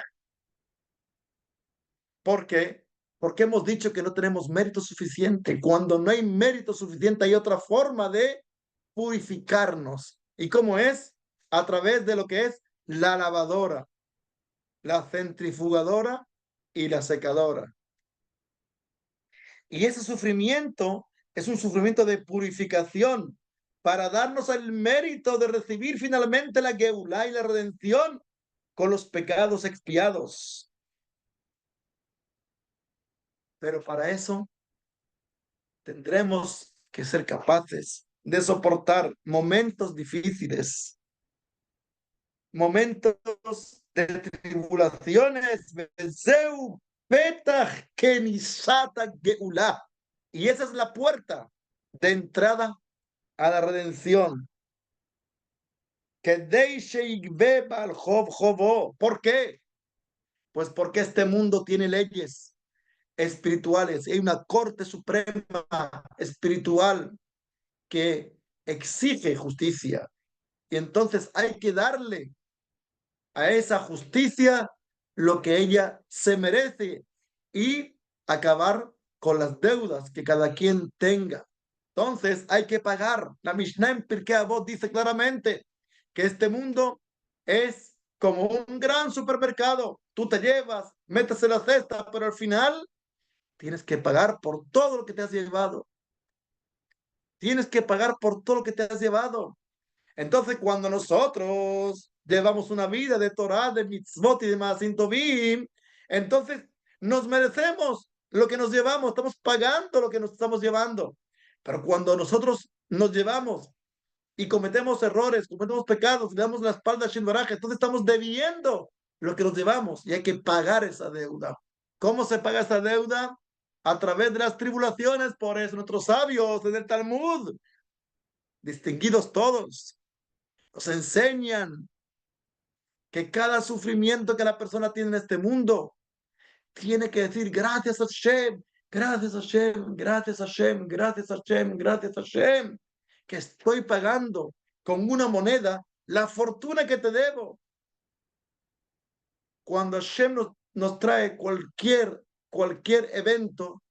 ¿Por qué? Porque hemos dicho que no tenemos mérito suficiente. Cuando no hay mérito suficiente, hay otra forma de purificarnos. ¿Y cómo es? A través de lo que es la lavadora, la centrifugadora y la secadora. Y ese sufrimiento es un sufrimiento de purificación para darnos el mérito de recibir finalmente la Geulá y la redención con los pecados expiados. Pero para eso tendremos que ser capaces de soportar momentos difíciles, momentos de tribulaciones. Vezeu petach kenisata geulá. Y esa es la puerta de entrada a la redención. ¿Por qué? Pues porque este mundo tiene leyes espirituales. Hay una corte suprema espiritual que exige justicia. Y entonces hay que darle a esa justicia lo que ella se merece y acabar con las deudas que cada quien tenga. Entonces hay que pagar. La Mishnah en Pirkei Avot dice claramente que este mundo es como un gran supermercado. Tú te llevas, metes en la cesta, pero al final tienes que pagar por todo lo que te has llevado. Tienes que pagar por todo lo que te has llevado. Entonces, cuando nosotros llevamos una vida de Torah, de mitzvot y de Maasim Tovim, entonces nos merecemos lo que nos llevamos, estamos pagando lo que nos estamos llevando. Pero cuando nosotros nos llevamos y cometemos errores, cometemos pecados, le damos la espalda a Shin Baraj, entonces estamos debiendo lo que nos llevamos y hay que pagar esa deuda. ¿Cómo se paga esa deuda? A través de las tribulaciones. Por eso nuestros sabios en el Talmud, distinguidos todos, nos enseñan que cada sufrimiento que la persona tiene en este mundo tiene que decir gracias a Hashem, gracias a Hashem, gracias a Hashem, gracias a Hashem, gracias a Hashem, que estoy pagando con una moneda la fortuna que te debo. Cuando Hashem nos trae cualquier evento,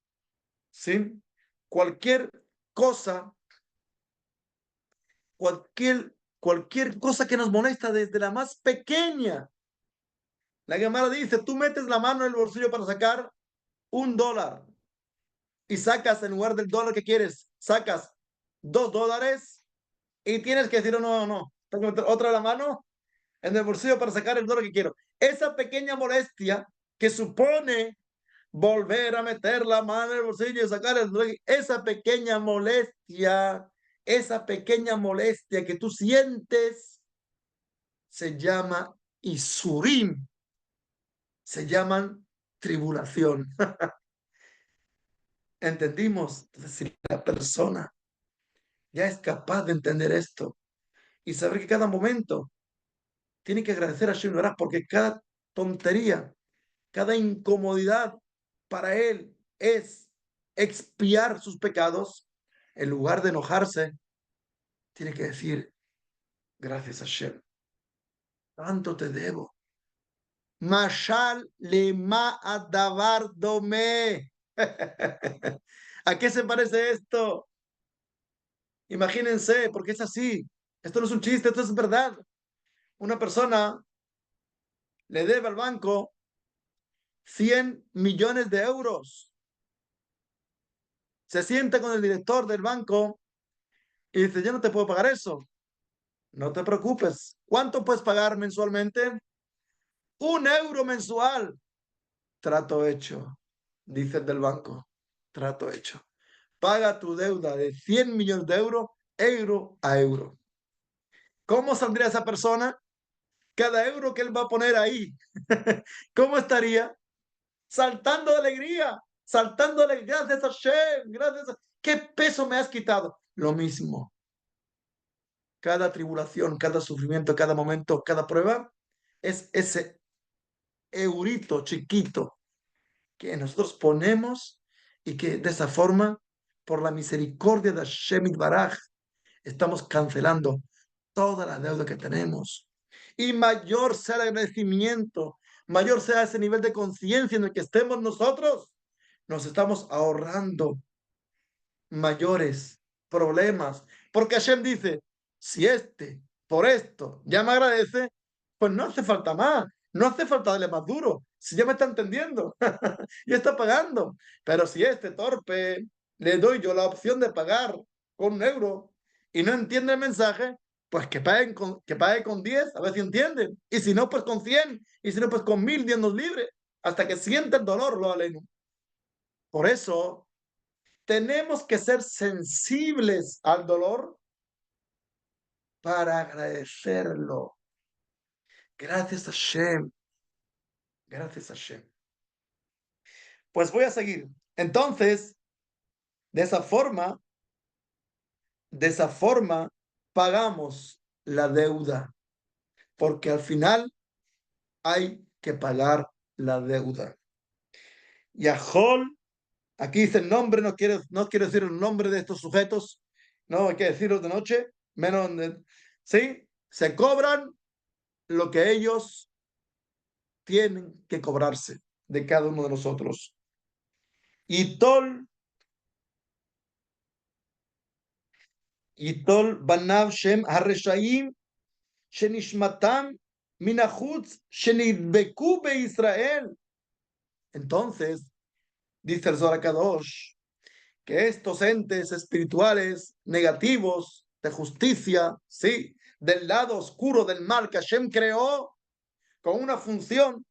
¿sí? Cualquier cosa, cualquier cosa que nos molesta desde la más pequeña. La Gemara dice, tú metes la mano en el bolsillo para sacar $1 y sacas en lugar del dólar que quieres, sacas $2 y tienes que decir, no, no, no, tengo que meter otra la mano en el bolsillo para sacar el dólar que quiero. Esa pequeña molestia que supone volver a meter la mano en el bolsillo y sacar el dólar, esa pequeña molestia que tú sientes se llama Isurim, se llaman tribulación. ¿Entendimos? Entonces, si la persona ya es capaz de entender esto y saber que cada momento tiene que agradecer a Shem Baraj porque cada tontería, cada incomodidad para él es expiar sus pecados, en lugar de enojarse, tiene que decir gracias a Shem. Tanto te debo. Mashal lema adavar dome. ¿A qué se parece esto? Imagínense, porque es así. Esto no es un chiste, esto es verdad. Una persona le debe al banco 100 millones de euros. Se sienta con el director del banco y dice, yo no te puedo pagar eso. No te preocupes. ¿Cuánto puedes pagar mensualmente? 1 euro mensual. Trato hecho, dice el del banco. Trato hecho. Paga tu deuda de 100 millones de euros, euro a euro. ¿Cómo saldría esa persona? Cada euro que él va a poner ahí, ¿cómo estaría? Saltando de alegría, saltando de alegría, gracias a Hashem, gracias a... ¿Qué peso me has quitado? Lo mismo. Cada tribulación, cada sufrimiento, cada momento, cada prueba, es ese eurito chiquito que nosotros ponemos y que de esa forma, por la misericordia de Hashem Baraj, estamos cancelando toda la deuda que tenemos. Y mayor sea el agradecimiento, mayor sea ese nivel de conciencia en el que estemos nosotros, nos estamos ahorrando mayores problemas. Porque Hashem dice, si por esto, ya me agradece, pues no hace falta más, no hace falta darle más duro, si ya me está entendiendo, ya está pagando. Pero si torpe le doy yo la opción de pagar con 1 euro y no entiende el mensaje, pues que pague con 10, a ver si entienden. Y si no, pues con 100, y si no, pues con 1000, Dios nos libre, hasta que siente el dolor, lo aleno. Por eso tenemos que ser sensibles al dolor para agradecerlo. Gracias a Hashem. Gracias a Hashem. Pues voy a seguir. Entonces, de esa forma, pagamos la deuda, porque al final hay que pagar la deuda. Yahol, aquí dice el nombre, no quiero decir el nombre de estos sujetos, no hay que decirlo de noche, menos, ¿sí? Se cobran lo que ellos tienen que cobrarse de cada uno de nosotros. Y Tol Banav Shem Hareshaim Shenishmatam Minachutz Shenidbeku Be Israel. Entonces, dice el Zohar Kadosh, que estos entes espirituales negativos de justicia, sí, del lado oscuro del mal que Hashem creó con una función,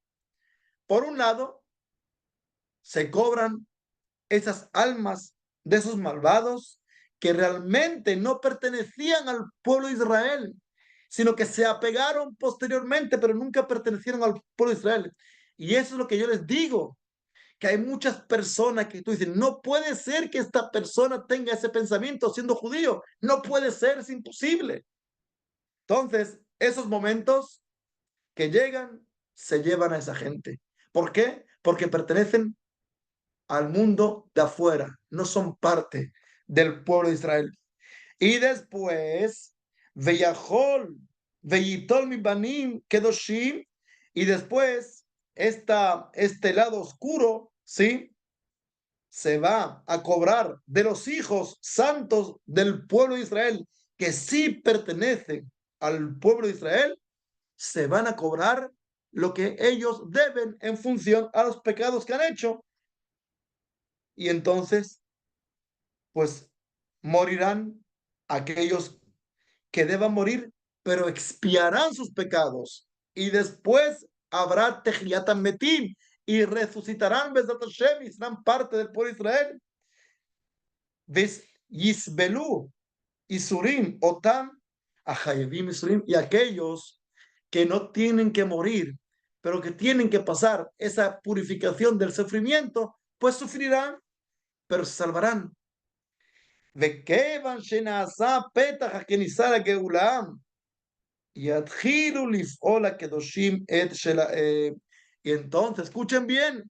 por un lado, se cobran esas almas de esos malvados que realmente no pertenecían al pueblo de Israel, sino que se apegaron posteriormente, pero nunca pertenecieron al pueblo de Israel. Y eso es lo que yo les digo, que hay muchas personas que tú dices, no puede ser que esta persona tenga ese pensamiento siendo judío, no puede ser, es imposible. Entonces, esos momentos que llegan, se llevan a esa gente. ¿Por qué? Porque pertenecen al mundo de afuera, no son parte del pueblo de Israel. Y después, Veyahol, Veyitol mi banim, Kedoshim, y después, este lado oscuro, ¿sí? Se va a cobrar de los hijos santos del pueblo de Israel, que sí pertenecen al pueblo de Israel, se van a cobrar lo que ellos deben en función a los pecados que han hecho. Y entonces, pues morirán aquellos que deban morir, pero expiarán sus pecados. Y después habrá Tejiat Metim y resucitarán Besat Hashem y serán parte del pueblo de Israel. Ves Yisbelu, Isurim, Otam, Ahayevim, Isurim, y aquellos que no tienen que morir, pero que tienen que pasar esa purificación del sufrimiento, pues sufrirán, pero se salvarán. וכיוון שנעשה פתח הכניסה לגאולה, יתחילו לפעול הקדושים את שלהם. Y entonces, escuchen bien,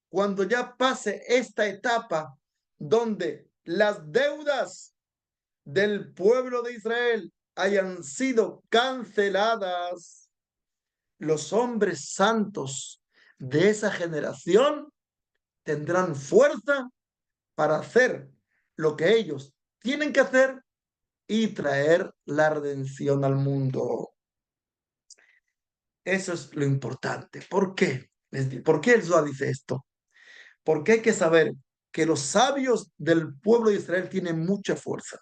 cuando ya pase esta etapa donde las deudas del pueblo de Israel hayan sido canceladas, los hombres santos de esa generación tendrán fuerza para hacer lo que ellos tienen que hacer y traer la redención al mundo. Eso es lo importante. ¿Por qué? ¿Por qué el Zohar dice esto? Porque hay que saber que los sabios del pueblo de Israel tienen mucha fuerza.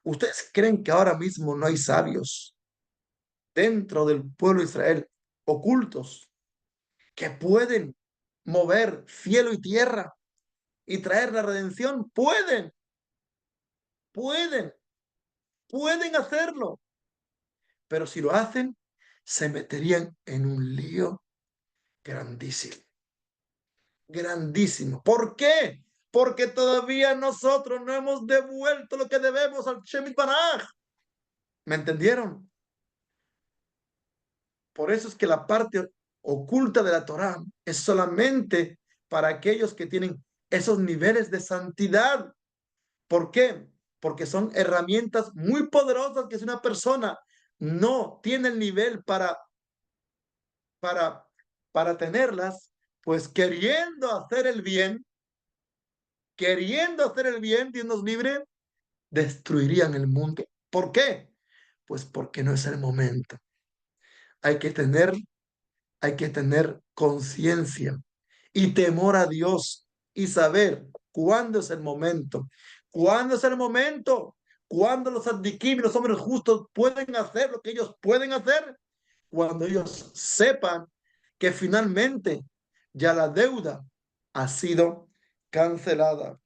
¿Ustedes creen que ahora mismo no hay sabios dentro del pueblo de Israel ocultos que pueden mover cielo y tierra y traer la redención? Pueden hacerlo, pero si lo hacen, se meterían en un lío grandísimo, grandísimo. ¿Por qué? Porque todavía nosotros no hemos devuelto lo que debemos al Shemit Baraj. ¿Me entendieron? Por eso es que la parte oculta de la Torá es solamente para aquellos que tienen esos niveles de santidad. ¿Por qué? Porque son herramientas muy poderosas que si una persona no tiene el nivel para tenerlas, pues queriendo hacer el bien, Dios nos libre, destruirían el mundo. ¿Por qué? Pues porque no es el momento. Hay que tener conciencia y temor a Dios y saber cuándo es el momento. ¿Cuándo es el momento? Cuando los tzadikim y los hombres justos pueden hacer lo que ellos pueden hacer, cuando ellos sepan que finalmente ya la deuda ha sido cancelada.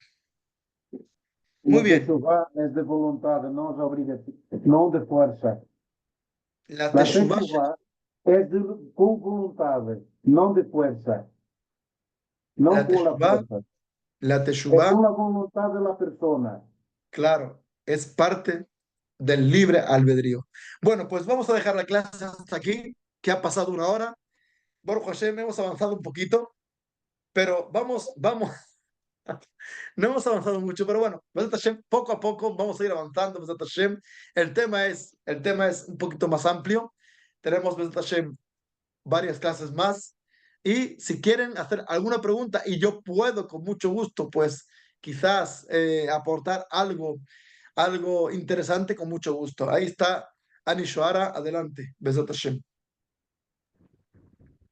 Muy La bien. Teshuvá es de voluntad, no es obligación, no de fuerza. La La Teshuvá, Teshuvá es con voluntad, no de fuerza, no la con la Teshuvá, fuerza. la Es Teshuvá, con la voluntad de la persona. claro, es parte del libre albedrío. Bueno, pues vamos a dejar la clase hasta aquí, que ha pasado una hora. Baruch Hashem, hemos avanzado un poquito, pero vamos, no hemos avanzado mucho, pero bueno, Besat Hashem, poco a poco vamos a ir avanzando, Besat Hashem. El tema es un poquito más amplio. Tenemos, Besat Hashem, varias clases más. Y si quieren hacer alguna pregunta, y yo puedo con mucho gusto, pues quizás aportar algo interesante, con mucho gusto. Ahí está Ani Shoara, adelante, Besat Hashem.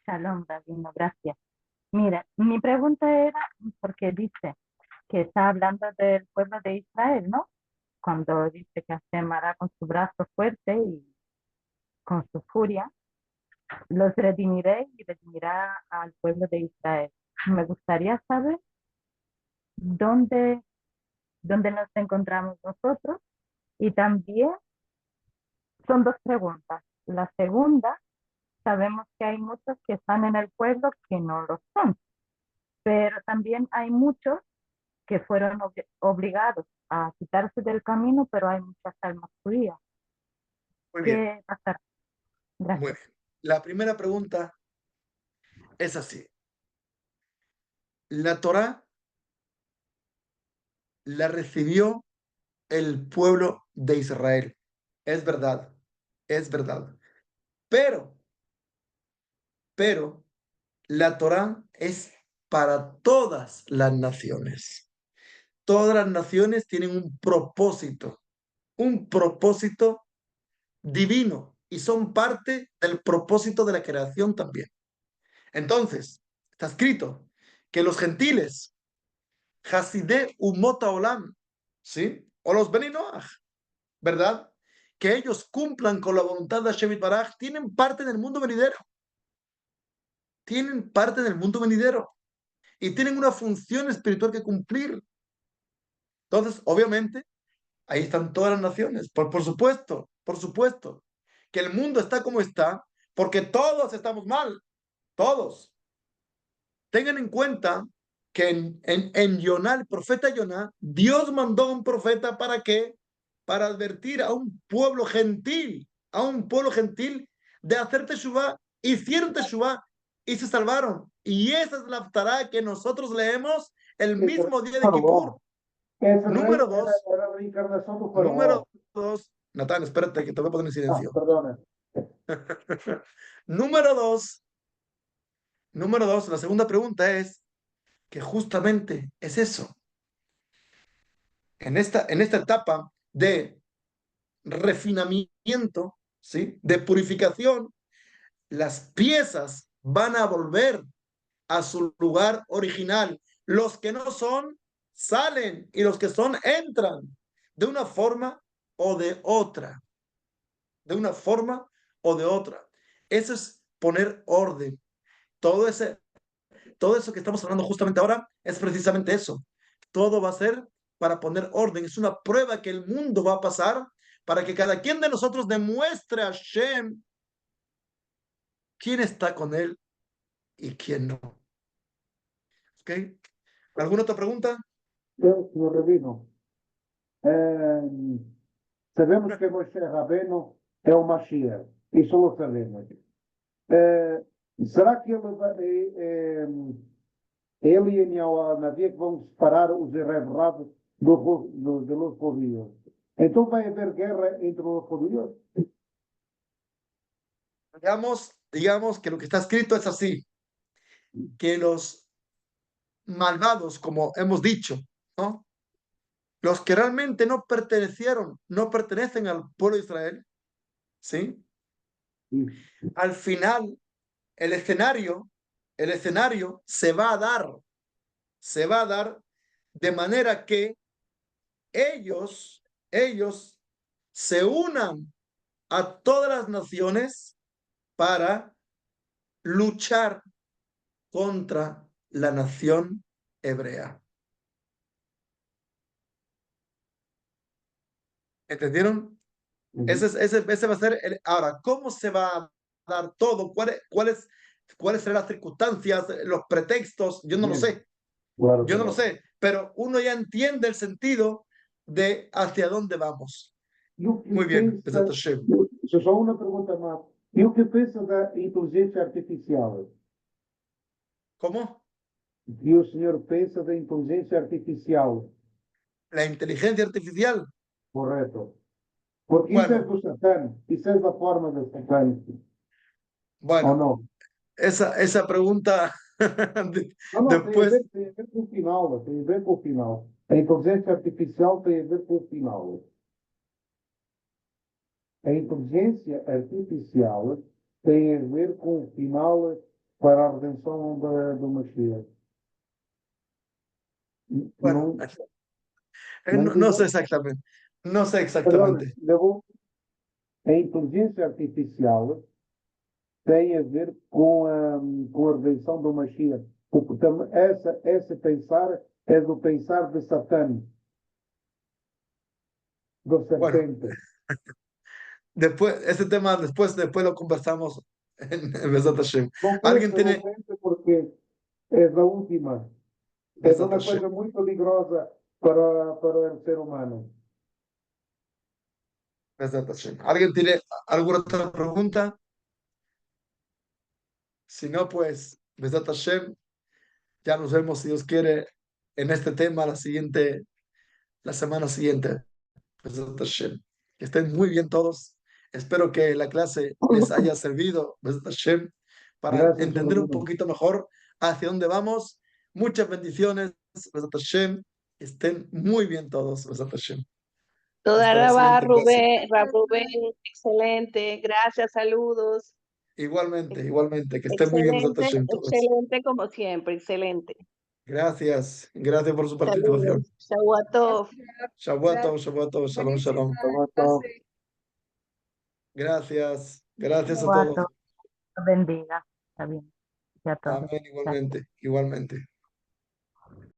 Shalom, Rabino, gracias. Mira, mi pregunta era, porque dice que está hablando del pueblo de Israel, ¿no? Cuando dice que Hashem hará con su brazo fuerte y con su furia, los redimiré y redimirá al pueblo de Israel. Me gustaría saber dónde, dónde nos encontramos nosotros y también son dos preguntas. La segunda, sabemos que hay muchos que están en el pueblo que no lo son, pero también hay muchos que fueron obligados a quitarse del camino, pero hay muchas almas judías. Muy bien, ¿Qué pasará? muy Gracias. bien. La primera pregunta es así. La Torá la recibió el pueblo de Israel. Es verdad, es verdad. Pero, pero, la Torá es para todas las naciones. Todas las naciones tienen un propósito divino y son parte del propósito de la creación también. Entonces, está escrito que los gentiles, Hasidé Umota Olam, ¿sí? O los Beni Noach, ¿verdad? Que ellos cumplan con la voluntad de Hashem Baraj, tienen parte del mundo venidero. Tienen parte del mundo venidero y tienen una función espiritual que cumplir. Entonces, obviamente, ahí están todas las naciones. Por supuesto, que el mundo está como está, porque todos estamos mal, todos. Tengan en cuenta que en Yoná, el profeta Yoná, Dios mandó a un profeta ¿para qué? Para advertir a un pueblo gentil de hacer teshuvá, hicieron teshuvá y se salvaron. Y esa es la Haftará que nosotros leemos el mismo día de Kippur. Ese rey Número dos, era la reencarnación do número faraó. dos, Natán, espérate que te voy a poner en Ah, silencio. perdona. Número dos, la segunda pregunta es que justamente es eso. En esta etapa de refinamiento, ¿sí? De purificación, las piezas van a volver a su lugar original. Los que no son, salen y los que son, entran de una forma o de otra. De una forma o de otra. Eso es poner orden. Todo eso que estamos hablando justamente ahora es precisamente eso. Todo va a ser para poner orden. Es una prueba que el mundo va a pasar para que cada quien de nosotros demuestre a Shem quién está con él y quién no. ¿Ok? ¿Alguna otra pregunta? Eu, senhor Rabino, sabemos que Moshe Rabbeinu é o Mashiach. Isso lo sabemos. Será que ele e a Nadia que vão separar os irreverados de los judíos? Então vai haver guerra entre os judíos? Digamos que lo que está escrito es así, que los malvados, como hemos dicho, ¿no? Los que realmente no pertenecen al pueblo de Israel, ¿sí? Al final, el escenario, el escenario se va a dar de manera que ellos se unan a todas las naciones para luchar contra la nación hebrea. ¿Entendieron? Ese va a ser ahora, ¿cómo se va a dar todo? ¿Cuáles serán las circunstancias, los pretextos? Yo no lo sé. Claro Yo que no lo no. sé, pero uno ya entiende el sentido de hacia dónde vamos. E o que Muy bien, Besat pensa, Hashem. só uma pergunta mais. E o que pensa da inteligência artificial? ¿Cómo? E o senhor pensa da inteligência artificial, La inteligencia artificial. correto? Porque isso é Bueno, do Satã, isso é da forma do Satã, ou bueno, não? esa pregunta Não, não, después, tem a ver com o final, tem a ver com o final. A inteligência artificial tem a ver com o final. A inteligência artificial tem a ver com o final para a redenção do Mashiach. bueno, Não, não no sé entendeu? exactamente, no sé Agora, exactamente. a inteligência artificial tem a ver com a redenção do Mashiach. Porque esse pensar é do pensar de Satã, do Bueno, serpente. después, ese tema después lo conversamos en Besat Hashem. ¿Alguien Não tiene pensa porque é da última. É de Besat uma Hashem? coisa muito peligrosa para o ser humano. Besat Hashem. ¿Alguien tiene alguna otra pregunta? Si no, pues, Besat Hashem, ya nos vemos, si Dios quiere, en este tema la semana siguiente. Besat Hashem. Que estén muy bien todos. Espero que la clase les haya servido, Besat Hashem, para Graças a entender un Deus. poquito mejor hacia dónde vamos. Muchas bendiciones, Besat Hashem. Estén muy bien todos, Besat Hashem. Toda Hasta la la va, siguiente clase. Rubén, excelente, gracias, saludos. Igualmente, que estén muy bien, Besat Excelente, Hashem, todos. excelente como siempre, excelente. Gracias por su participación. Saludos, Shavuot. Shabbat tov, shalom, shalom. Gracias a Guardo, todos. bendiga. Está bien. Ya todo. Amén, Gracias. igualmente.